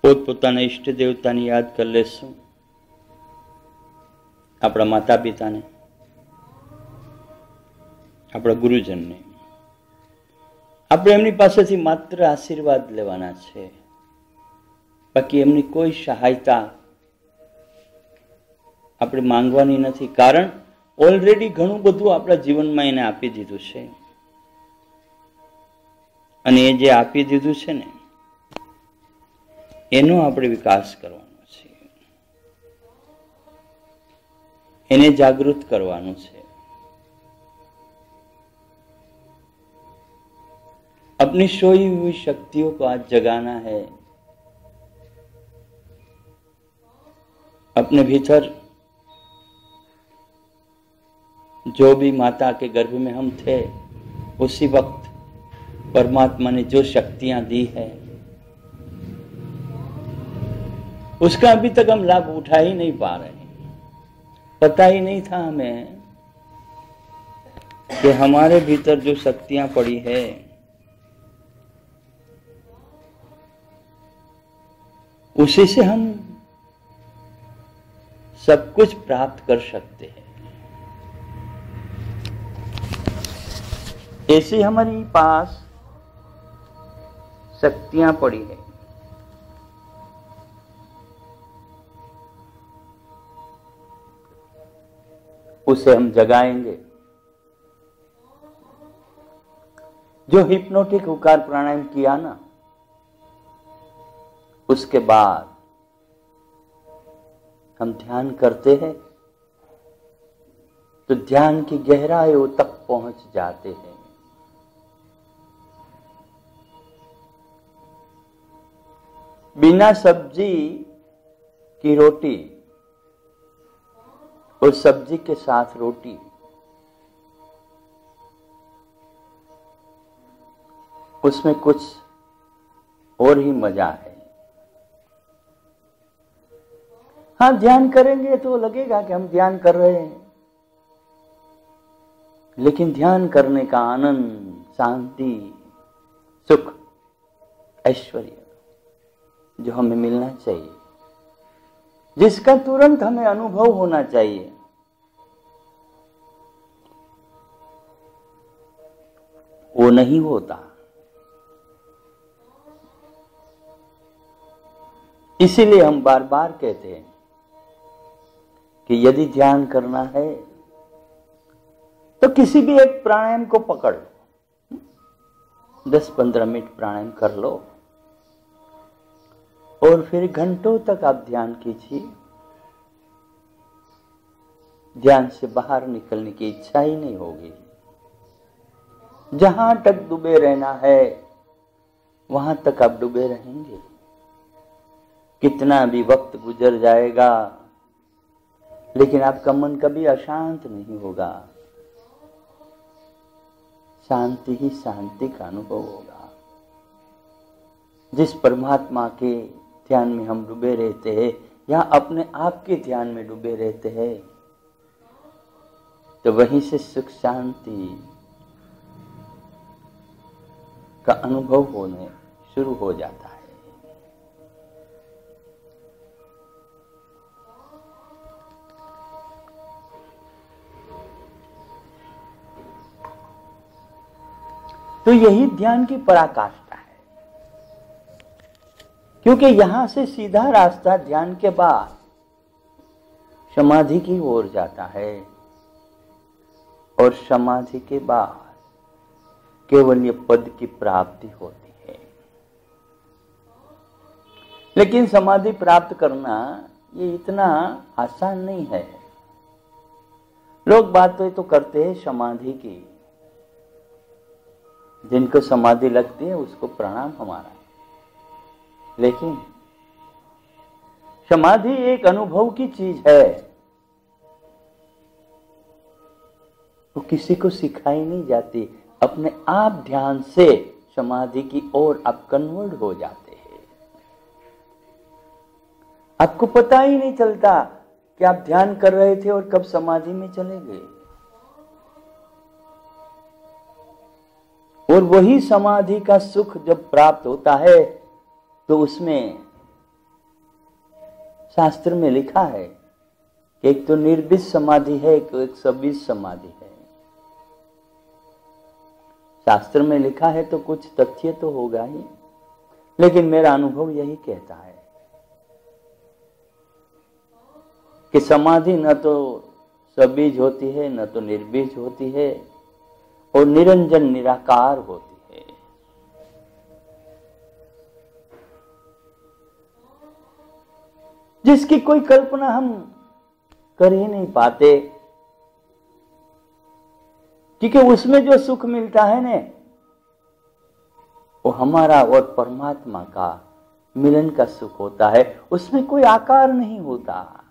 પોતપોતાના ઈષ્ટ દેવતાને યાદ કરી લેશું, આપણા માતા પિતાને, આપણા ગુરુજનને. આપણે એમની પાસેથી માત્ર આશીર્વાદ લેવાના છે, બાકી એમની કોઈ સહાયતા આપણે માંગવાની નથી. કારણ ઓલરેડી ઘણું બધું આપણા જીવનમાં એને આપી દીધું છે, અને એ જે આપી દીધું છે ને એનો આપણે વિકાસ કરવાનો છે, એને જાગૃત કરવાનું છે. अपनी सोई हुई शक्तियों को आज जगाना है. अपने भीतर जो भी माता के गर्भ में हम थे, उसी वक्त परमात्मा ने जो शक्तियां दी है उसका अभी तक हम लाभ उठा ही नहीं पा रहे. पता ही नहीं था हमें कि हमारे भीतर जो शक्तियां पड़ी है उसी से हम सब कुछ प्राप्त कर सकते हैं. ऐसी हमारी पास शक्तियां पड़ी है. उसे हम जगाएंगे. जो हिप्नोटिक हुकार प्राणायाम किया ना, उसके बाद हम ध्यान करते हैं तो ध्यान की गहराइयों तक पहुंच जाते हैं. बिना सब्जी की रोटी और सब्जी के साथ रोटी, उसमें कुछ और ही मजा है. हाँ, ध्यान करेंगे तो लगेगा कि हम ध्यान कर रहे हैं, लेकिन ध्यान करने का आनंद, शांति, सुख, ऐश्वर्य जो हमें मिलना चाहिए, जिसका तुरंत हमें अनुभव होना चाहिए, वो नहीं होता. इसीलिए हम बार बार कहते हैं कि यदि ध्यान करना है तो किसी भी एक प्राणायाम को पकड़ लो, 10-15 मिनट प्राणायाम कर लो और फिर घंटों तक आप ध्यान कीजिए. ध्यान से बाहर निकलने की इच्छा ही नहीं होगी. जहां तक डूबे रहना है वहां तक आप डूबे रहेंगे. कितना भी वक्त गुजर जाएगा लेकिन आपका मन कभी अशांत नहीं होगा. शांति ही शांति का अनुभव होगा. जिस परमात्मा के ध्यान में हम डूबे रहते हैं या अपने आप के ध्यान में डूबे रहते हैं, तो वहीं से सुख शांति का अनुभव होने शुरू हो जाता है. तो यही ध्यान की पराकाष्ठा है, क्योंकि यहां से सीधा रास्ता ध्यान के बाद समाधि की ओर जाता है, और समाधि के बाद केवल ये पद की प्राप्ति होती है. लेकिन समाधि प्राप्त करना ये इतना आसान नहीं है. लोग बातें तो करते हैं समाधि की, जिनको समाधि लगती है उसको प्रणाम हमारा, लेकिन समाधि एक अनुभव की चीज है, वो किसी को सिखाई नहीं जाती. अपने आप ध्यान से समाधि की ओर आप कन्वर्ट हो जाते हैं. आपको पता ही नहीं चलता कि आप ध्यान कर रहे थे और कब समाधि में चले गए. और वही समाधि का सुख जब प्राप्त होता है तो उसमें शास्त्र में लिखा है कि एक तो निर्बीज समाधि है, एक सबीज समाधि है। शास्त्र में लिखा है तो कुछ तथ्य तो होगा ही, लेकिन मेरा अनुभव यही कहता है कि समाधि न तो सबीज होती है, न तो निर्बीज होती है, और निरंजन निराकार होती है। जिसकी कोई कल्पना हम कर ही नहीं पाते, क्योंकि उसमें जो सुख मिलता है ना, वो हमारा और परमात्मा का मिलन का सुख होता है। उसमें कोई आकार नहीं होता।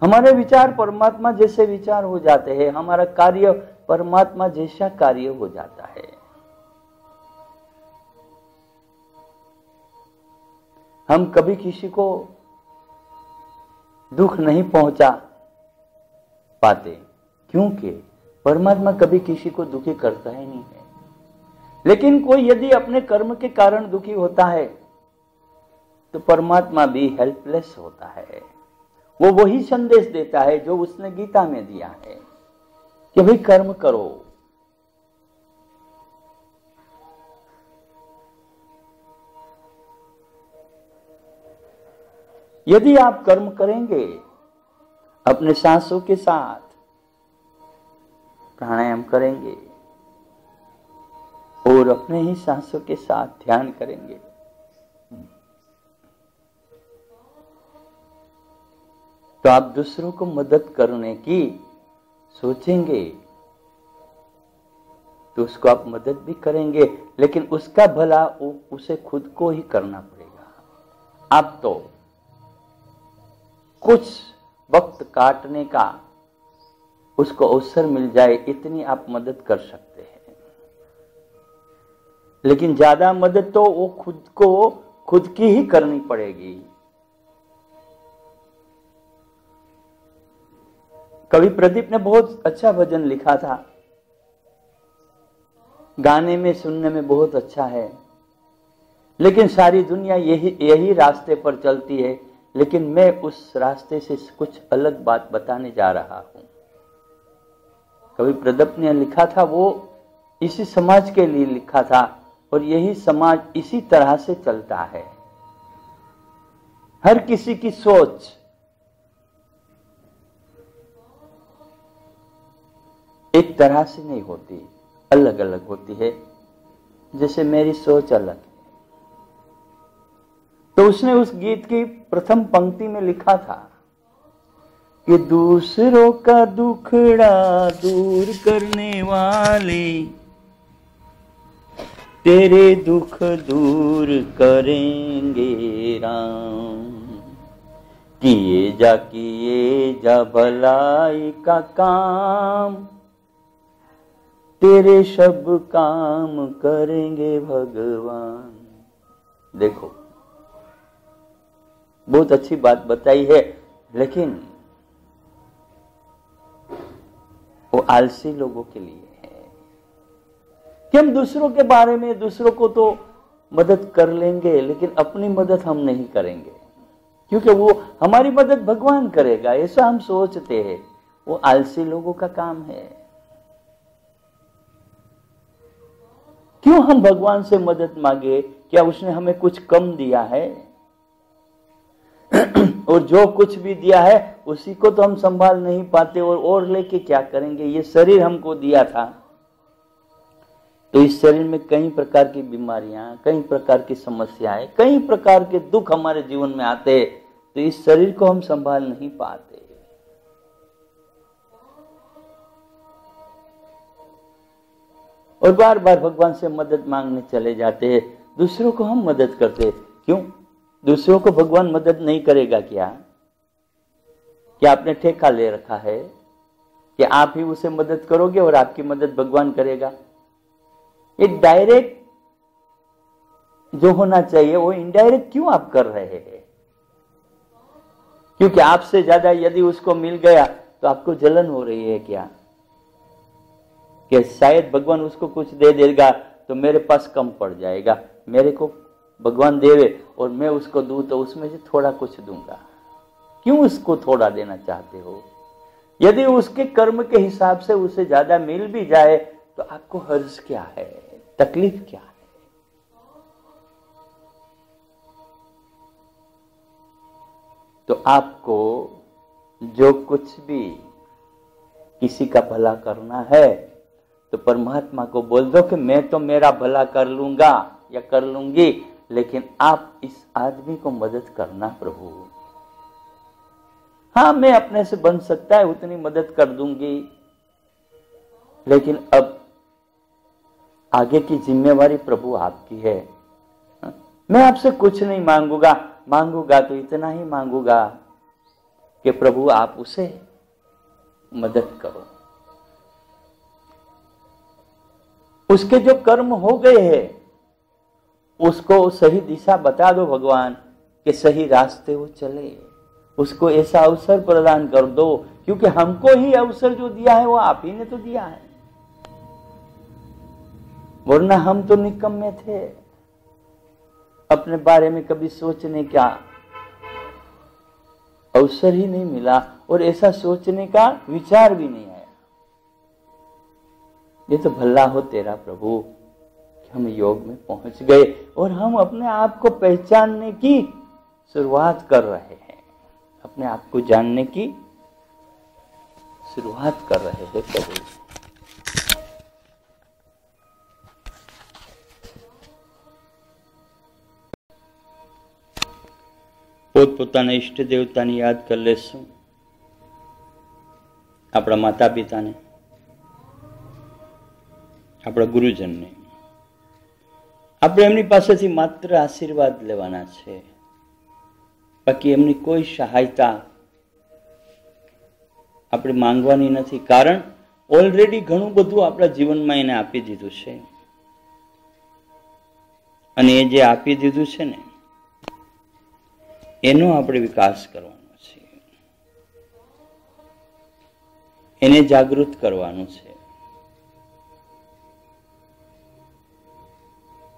हमारे विचार परमात्मा जैसे विचार हो जाते हैं, हमारा कार्य परमात्मा जैसा कार्य हो जाता है। हम कभी किसी को दुख नहीं पहुंचा पाते, क्योंकि परमात्मा कभी किसी को दुखी करता ही नहीं है। लेकिन कोई यदि अपने कर्म के कारण दुखी होता है तो परमात्मा भी हेल्पलेस होता है। वो वही संदेश देता है जो उसने गीता में दिया है कि भाई कर्म करो। यदि आप कर्म करेंगे, अपने सांसों के साथ प्राणायाम करेंगे और अपने ही सांसों के साथ ध्यान करेंगे, तो आप दूसरों को मदद करने की सोचेंगे तो उसको आप मदद भी करेंगे, लेकिन उसका भला उसे खुद को ही करना पड़ेगा। आप तो कुछ वक्त काटने का उसको अवसर मिल जाए इतनी आप मदद कर सकते हैं, लेकिन ज्यादा मदद तो वो खुद की ही करनी पड़ेगी। कवि प्रदीप ने बहुत अच्छा भजन लिखा था, गाने में सुनने में बहुत अच्छा है, लेकिन सारी दुनिया यही रास्ते पर चलती है, लेकिन मैं उस रास्ते से कुछ अलग बात बताने जा रहा हूं। कवि प्रदीप ने लिखा था, वो इसी समाज के लिए लिखा था, और यही समाज इसी तरह से चलता है। हर किसी की सोच एक तरह से नहीं होती, अलग अलग होती है। जैसे मेरी सोच अलग है। तो उसने उस गीत की प्रथम पंक्ति में लिखा था कि दूसरों का दुखड़ा दूर करने वाले तेरे दुख दूर करेंगे राम। किए जा भलाई का काम, तेरे सब काम करेंगे भगवान। देखो, बहुत अच्छी बात बताई है, लेकिन वो आलसी लोगों के लिए है कि हम दूसरों के बारे में, दूसरों को तो मदद कर लेंगे, लेकिन अपनी मदद हम नहीं करेंगे, क्योंकि वो हमारी मदद भगवान करेगा, ऐसा हम सोचते हैं। वो आलसी लोगों का काम है। क्यों हम भगवान से मदद मांगे? क्या उसने हमें कुछ कम दिया है? और जो कुछ भी दिया है उसी को तो हम संभाल नहीं पाते, और लेके क्या करेंगे? ये शरीर हमको दिया था, तो इस शरीर में कई प्रकार की बीमारियां, कई प्रकार की समस्याएं, कई प्रकार के दुख हमारे जीवन में आते, तो इस शरीर को हम संभाल नहीं पाते। और बार बार भगवान से मदद मांगने चले जाते हैं, दूसरों को हम मदद करते। क्यों? दूसरों को भगवान मदद नहीं करेगा क्या? क्या आपने ठेका ले रखा है कि आप ही उसे मदद करोगे और आपकी मदद भगवान करेगा? ये डायरेक्ट जो होना चाहिए वो इनडायरेक्ट क्यों आप कर रहे हैं? क्योंकि आपसे ज्यादा यदि उसको मिल गया तो आपको जलन हो रही है क्या? कि शायद भगवान उसको कुछ दे देगा तो मेरे पास कम पड़ जाएगा, मेरे को भगवान देवे और मैं उसको दूं तो उसमें से थोड़ा कुछ दूंगा। क्यों उसको थोड़ा देना चाहते हो? यदि उसके कर्म के हिसाब से उसे ज्यादा मिल भी जाए तो आपको हर्ज क्या है, तकलीफ क्या है? तो आपको जो कुछ भी किसी का भला करना है तो परमात्मा को बोल दो कि मैं तो मेरा भला कर लूंगा या कर लूंगी, लेकिन आप इस आदमी को मदद करना प्रभु। हाँ, मैं अपने से बन सकता है उतनी मदद कर दूंगी, लेकिन अब आगे की जिम्मेवारी प्रभु आपकी है। मैं आपसे कुछ नहीं मांगूंगा, मांगूंगा तो इतना ही मांगूंगा कि प्रभु आप उसे मदद करो। उसके जो कर्म हो गए हैं उसको सही दिशा बता दो भगवान, कि सही रास्ते वो चले। उसको ऐसा अवसर प्रदान कर दो, क्योंकि हमको ही अवसर जो दिया है वो आप ही ने तो दिया है, वरना हम तो निकम्मे थे। अपने बारे में कभी सोचने का अवसर ही नहीं मिला और ऐसा सोचने का विचार भी नहीं आया। ये तो भला हो तेरा प्रभु कि हम योग में पहुंच गए और हम अपने आप को पहचानने की शुरुआत कर रहे हैं, अपने आप को जानने की शुरुआत कर रहे हैं प्रभु। પોતપોતાના ઈષ્ટ દેવતાને યાદ કરી લેશું, આપણા માતા પિતાને, આપણા ગુરુજનને. આપણે એમની પાસેથી માત્ર આશીર્વાદ લેવાના છે, બાકી એમની કોઈ સહાયતા આપણે માંગવાની નથી, કારણ ઓલરેડી ઘણું બધું આપણા જીવનમાં એને આપી દીધું છે. અને એ જે આપી દીધું છે ને એનો આપણે વિકાસ કરવાનો છે, એને જાગૃત કરવાનું છે.